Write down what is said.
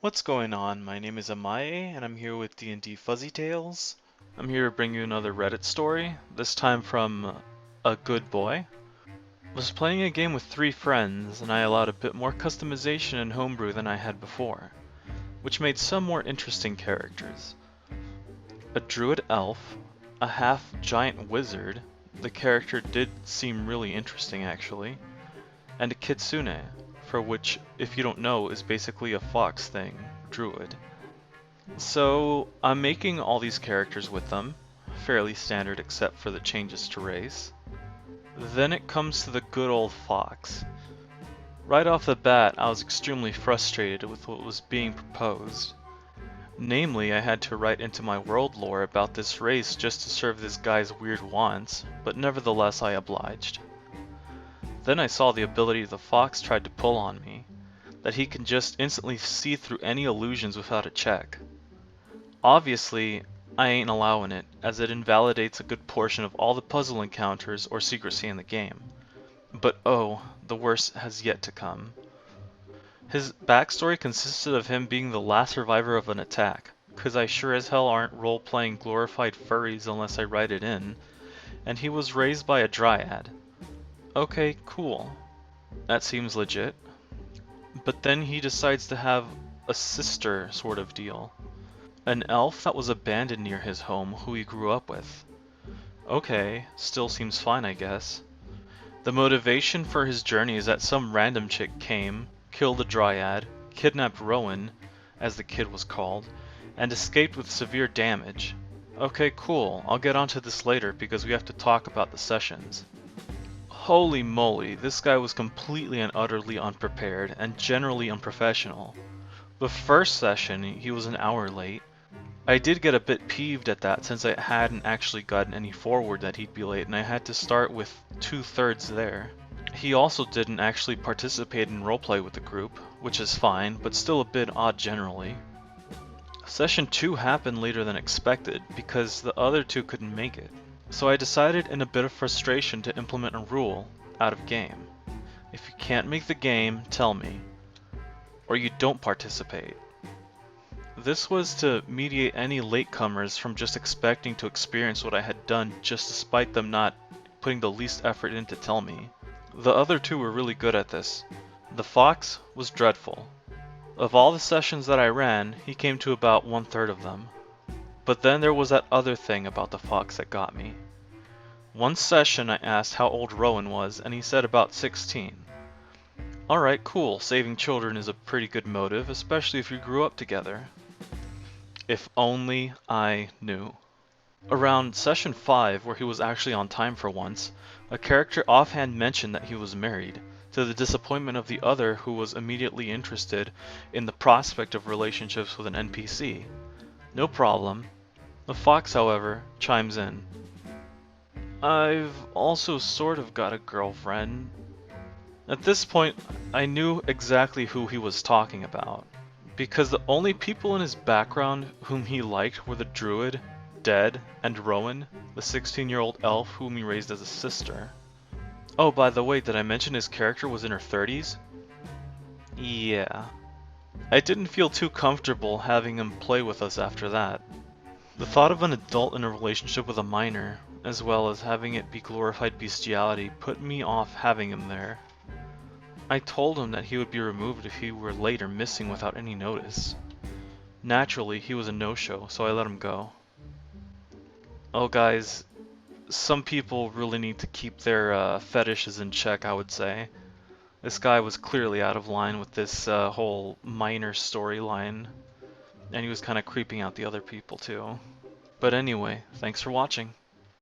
What's going on? My name is Amaye, and I'm here with D&D Fuzzy Tales. I'm here to bring you another Reddit story, this time from a good boy. I was playing a game with 3 friends, and I allowed a bit more customization and homebrew than I had before, which made some more interesting characters. A druid elf, a half-giant wizard, the character did seem really interesting actually, and a kitsune, for which, if you don't know, is basically a fox thing, druid. So I'm making all these characters with them, fairly standard except for the changes to race. Then it comes to the good old fox. Right off the bat, I was extremely frustrated with what was being proposed. Namely, I had to write into my world lore about this race just to serve this guy's weird wants, but nevertheless I obliged. Then I saw the ability the fox tried to pull on me, that he can just instantly see through any illusions without a check. Obviously, I ain't allowing it, as it invalidates a good portion of all the puzzle encounters or secrecy in the game. But oh, the worst has yet to come. His backstory consisted of him being the last survivor of an attack, cause I sure as hell aren't role-playing glorified furries unless I write it in, and he was raised by a dryad. Okay, cool. That seems legit. But then he decides to have a sister sort of deal. An elf that was abandoned near his home who he grew up with. Okay, still seems fine I guess. The motivation for his journey is that some random chick came, killed a dryad, kidnapped Rowan, as the kid was called, and escaped with severe damage. Okay, cool, I'll get onto this later because we have to talk about the sessions. Holy moly, this guy was completely and utterly unprepared and generally unprofessional. The first session, he was an hour late. I did get a bit peeved at that since I hadn't actually gotten any forward that he'd be late and I had to start with 2/3 there. He also didn't actually participate in roleplay with the group, which is fine, but still a bit odd generally. Session 2 happened later than expected because the other 2 couldn't make it. So I decided in a bit of frustration to implement a rule out of game. If you can't make the game, tell me. Or you don't participate. This was to mediate any latecomers from just expecting to experience what I had done just despite them not putting the least effort in to tell me. The other 2 were really good at this. The fox was dreadful. Of all the sessions that I ran, he came to about 1/3 of them. But then there was that other thing about the fox that got me. One session I asked how old Rowan was and he said about 16. Alright, cool, saving children is a pretty good motive, especially if you grew up together. If only I knew. Around session 5, where he was actually on time for once, a character offhand mentioned that he was married, to the disappointment of the other who was immediately interested in the prospect of relationships with an NPC. No problem. The fox, however, chimes in. I've also sort of got a girlfriend. At this point, I knew exactly who he was talking about, because the only people in his background whom he liked were the druid, Dead, and Rowan, the 16-year-old elf whom he raised as a sister. Oh, by the way, did I mention his character was in her 30s? Yeah. I didn't feel too comfortable having him play with us after that. The thought of an adult in a relationship with a minor, as well as having it be glorified bestiality, put me off having him there. I told him that he would be removed if he were late or missing without any notice. Naturally, he was a no-show, so I let him go. Oh guys, some people really need to keep their fetishes in check, I would say. This guy was clearly out of line with this whole minor storyline, and he was kind of creeping out the other people too. But anyway, thanks for watching.